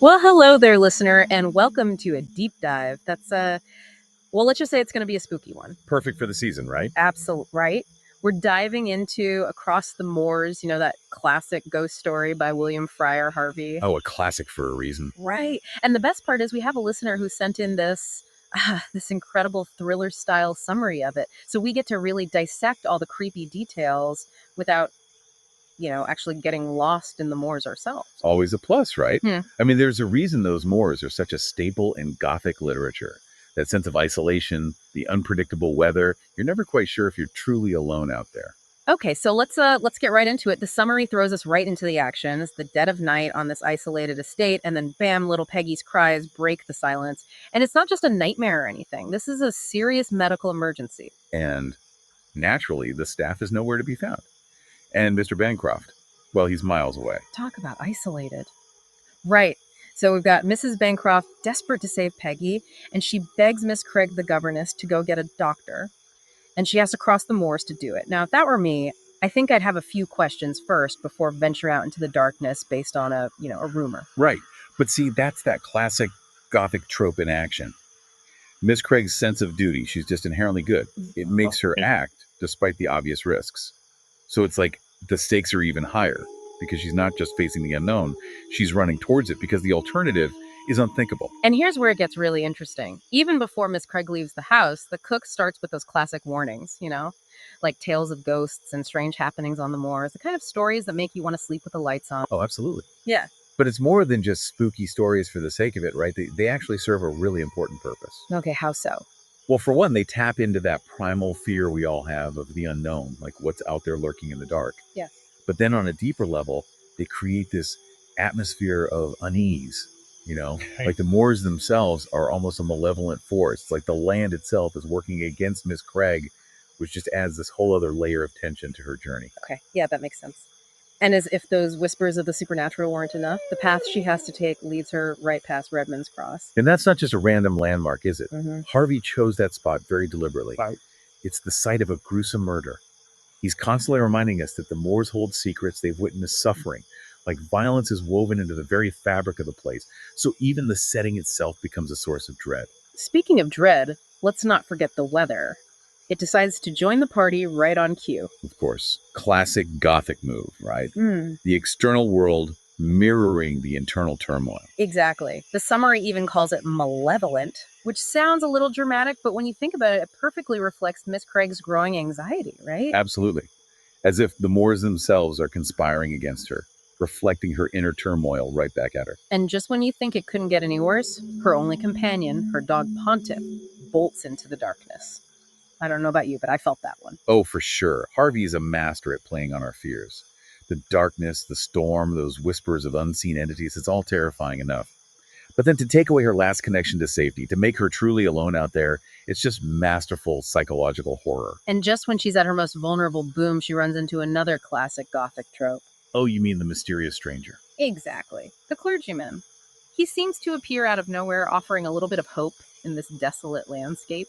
Well, hello there, listener, and welcome to a deep dive. Let's just say it's going to be a spooky one. Perfect for the season, right? Absolute, right? We're diving into Across the Moors, that classic ghost story by William Harvey. Oh, a classic for a reason. Right. And the best part is we have a listener who sent in this incredible thriller-style summary of it. So we get to really dissect all the creepy details without actually getting lost in the moors ourselves. Always a plus, right? Hmm. I mean, there's a reason those moors are such a staple in Gothic literature. That sense of isolation, the unpredictable weather. You're never quite sure if you're truly alone out there. Okay, so let's get right into it. The summary throws us right into the action. It's the dead of night on this isolated estate, and then bam, little Peggy's cries break the silence. And it's not just a nightmare or anything. This is a serious medical emergency. And naturally, the staff is nowhere to be found. And Mr. Bancroft, well, he's miles away. Talk about isolated. Right. So we've got Mrs. Bancroft desperate to save Peggy, and she begs Miss Craig, the governess, to go get a doctor. And she has to cross the moors to do it. Now, if that were me, I think I'd have a few questions first before venture out into the darkness based on a rumor. Right. But see, that's that classic Gothic trope in action. Miss Craig's sense of duty, she's just inherently good. It makes her act despite the obvious risks. So it's like the stakes are even higher because she's not just facing the unknown, she's running towards it because the alternative is unthinkable. And here's where it gets really interesting. Even before Miss Craig leaves the house, the cook starts with those classic warnings, like tales of ghosts and strange happenings on the moors, the kind of stories that make you want to sleep with the lights on. Oh, absolutely. Yeah. But it's more than just spooky stories for the sake of it, right? They actually serve a really important purpose. Okay, how so? Well, for one, they tap into that primal fear we all have of the unknown, like what's out there lurking in the dark. Yeah. But then on a deeper level, they create this atmosphere of unease, like the moors themselves are almost a malevolent force. It's like the land itself is working against Miss Craig, which just adds this whole other layer of tension to her journey. Okay, yeah, that makes sense. And as if those whispers of the supernatural weren't enough, the path she has to take leads her right past Redmond's Cross. And that's not just a random landmark, is it? Mm-hmm. Harvey chose that spot very deliberately. Right. It's the site of a gruesome murder. He's constantly reminding us that the moors hold secrets, they've witnessed suffering. Like violence is woven into the very fabric of the place. So even the setting itself becomes a source of dread. Speaking of dread, let's not forget the weather. It decides to join the party right on cue. Of course, classic Gothic move, right? Mm. The external world mirroring the internal turmoil. Exactly. The summary even calls it malevolent, which sounds a little dramatic, but when you think about it, it perfectly reflects Miss Craig's growing anxiety, right? Absolutely. As if the moors themselves are conspiring against her, reflecting her inner turmoil right back at her. And just when you think it couldn't get any worse, her only companion, her dog Pontiff, bolts into the darkness. I don't know about you, but I felt that one. Oh, for sure. Harvey is a master at playing on our fears. The darkness, the storm, those whispers of unseen entities, it's all terrifying enough. But then to take away her last connection to safety, to make her truly alone out there, it's just masterful psychological horror. And just when she's at her most vulnerable, boom, she runs into another classic Gothic trope. Oh, you mean the mysterious stranger? Exactly. The clergyman. He seems to appear out of nowhere, offering a little bit of hope in this desolate landscape.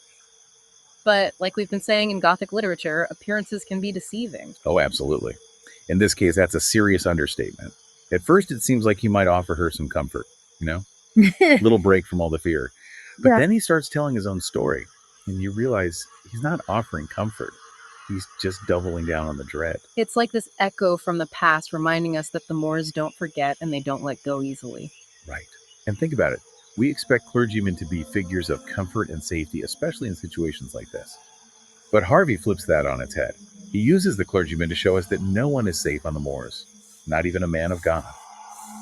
But like we've been saying in Gothic literature, appearances can be deceiving. Oh, absolutely. In this case, that's a serious understatement. At first, it seems like he might offer her some comfort, little break from all the fear. But then he starts telling his own story, and you realize he's not offering comfort. He's just doubling down on the dread. It's like this echo from the past reminding us that the Moors don't forget and they don't let go easily. Right. And think about it. We expect clergymen to be figures of comfort and safety, especially in situations like this. But Harvey flips that on its head. He uses the clergyman to show us that no one is safe on the moors, not even a man of God.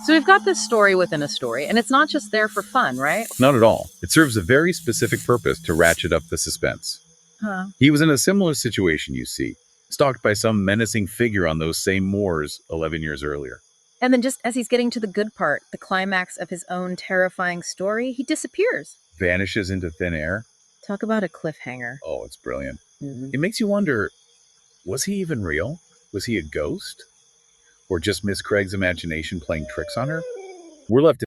So we've got this story within a story, and it's not just there for fun, right? Not at all. It serves a very specific purpose to ratchet up the suspense. Huh. He was in a similar situation, you see, stalked by some menacing figure on those same moors 11 years earlier. And then just as he's getting to the good part, the climax of his own terrifying story, he disappears. Vanishes into thin air. Talk about a cliffhanger. Oh, it's brilliant. Mm-hmm. It makes you wonder, was he even real? Was he a ghost? Or just Miss Craig's imagination playing tricks on her? We're left to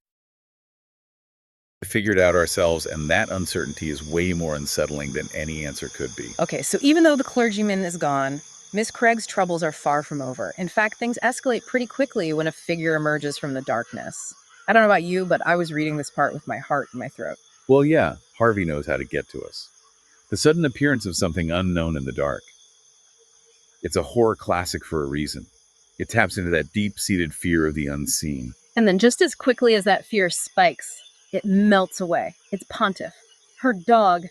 figure it out ourselves, and that uncertainty is way more unsettling than any answer could be. Okay, so even though the clergyman is gone, Miss Craig's troubles are far from over. In fact, things escalate pretty quickly when a figure emerges from the darkness. I don't know about you, but I was reading this part with my heart in my throat. Well, yeah, Harvey knows how to get to us. The sudden appearance of something unknown in the dark. It's a horror classic for a reason. It taps into that deep-seated fear of the unseen. And then just as quickly as that fear spikes, it melts away. It's Pontiff. Her dog.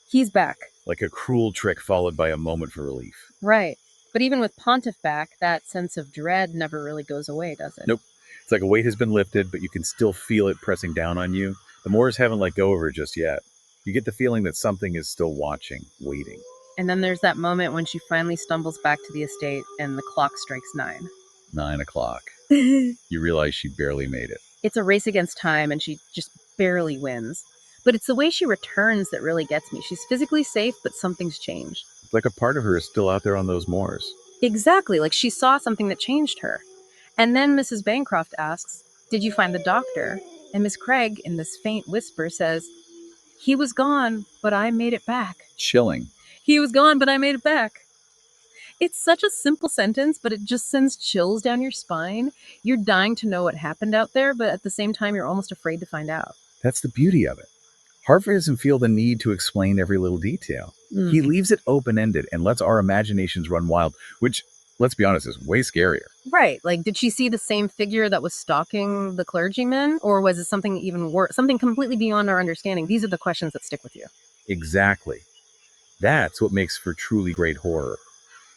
He's back. Like a cruel trick followed by a moment for relief. Right. But even with Pontiff back, that sense of dread never really goes away, does it? Nope. It's like a weight has been lifted, but you can still feel it pressing down on you. The Moors haven't let go of her just yet. You get the feeling that something is still watching, waiting. And then there's that moment when she finally stumbles back to the estate and the clock strikes 9. 9 o'clock. You realize she barely made it. It's a race against time and she just barely wins. But it's the way she returns that really gets me. She's physically safe, but something's changed. It's like a part of her is still out there on those moors. Exactly, like she saw something that changed her. And then Mrs. Bancroft asks, "Did you find the doctor?" And Miss Craig, in this faint whisper, says, "He was gone, but I made it back." Chilling. He was gone, but I made it back. It's such a simple sentence, but it just sends chills down your spine. You're dying to know what happened out there, but at the same time, you're almost afraid to find out. That's the beauty of it. Harvey doesn't feel the need to explain every little detail. He leaves it open-ended and lets our imaginations run wild, which, let's be honest, is way scarier. Right. Like, did she see the same figure that was stalking the clergyman? Or was it something even worse, something completely beyond our understanding? These are the questions that stick with you. Exactly. That's what makes for truly great horror.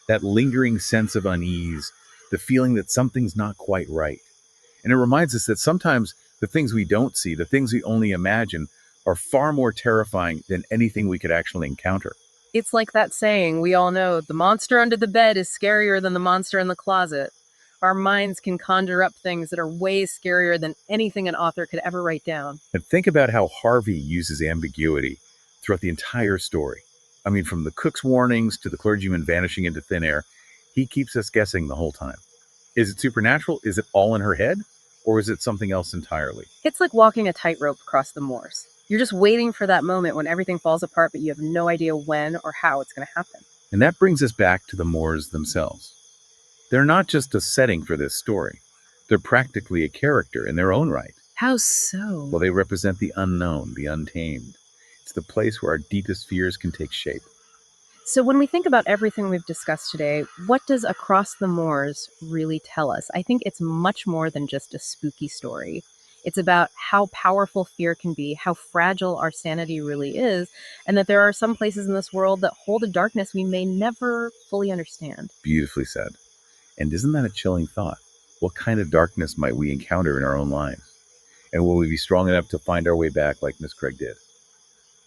That lingering sense of unease, the feeling that something's not quite right. And it reminds us that sometimes the things we don't see, the things we only imagine, are far more terrifying than anything we could actually encounter. It's like that saying we all know, the monster under the bed is scarier than the monster in the closet. Our minds can conjure up things that are way scarier than anything an author could ever write down. And think about how Harvey uses ambiguity throughout the entire story. I mean, from the cook's warnings to the clergyman vanishing into thin air, he keeps us guessing the whole time. Is it supernatural? Is it all in her head? Or is it something else entirely? It's like walking a tightrope across the moors. You're just waiting for that moment when everything falls apart, but you have no idea when or how it's going to happen. And that brings us back to the Moors themselves. They're not just a setting for this story. They're practically a character in their own right. How so? Well, they represent the unknown, the untamed. It's the place where our deepest fears can take shape. So when we think about everything we've discussed today, what does Across the Moors really tell us? I think it's much more than just a spooky story. It's about how powerful fear can be, how fragile our sanity really is, and that there are some places in this world that hold a darkness we may never fully understand. Beautifully said. And isn't that a chilling thought? What kind of darkness might we encounter in our own lives? And will we be strong enough to find our way back like Miss Craig did?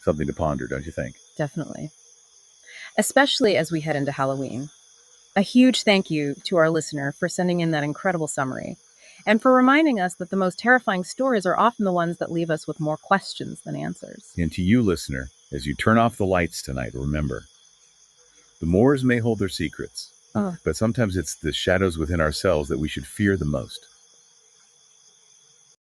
Something to ponder, don't you think? Definitely. Especially as we head into Halloween. A huge thank you to our listener for sending in that incredible summary, and for reminding us that the most terrifying stories are often the ones that leave us with more questions than answers. And to you, listener, as you turn off the lights tonight, remember, the Moors may hold their secrets, but sometimes it's the shadows within ourselves that we should fear the most.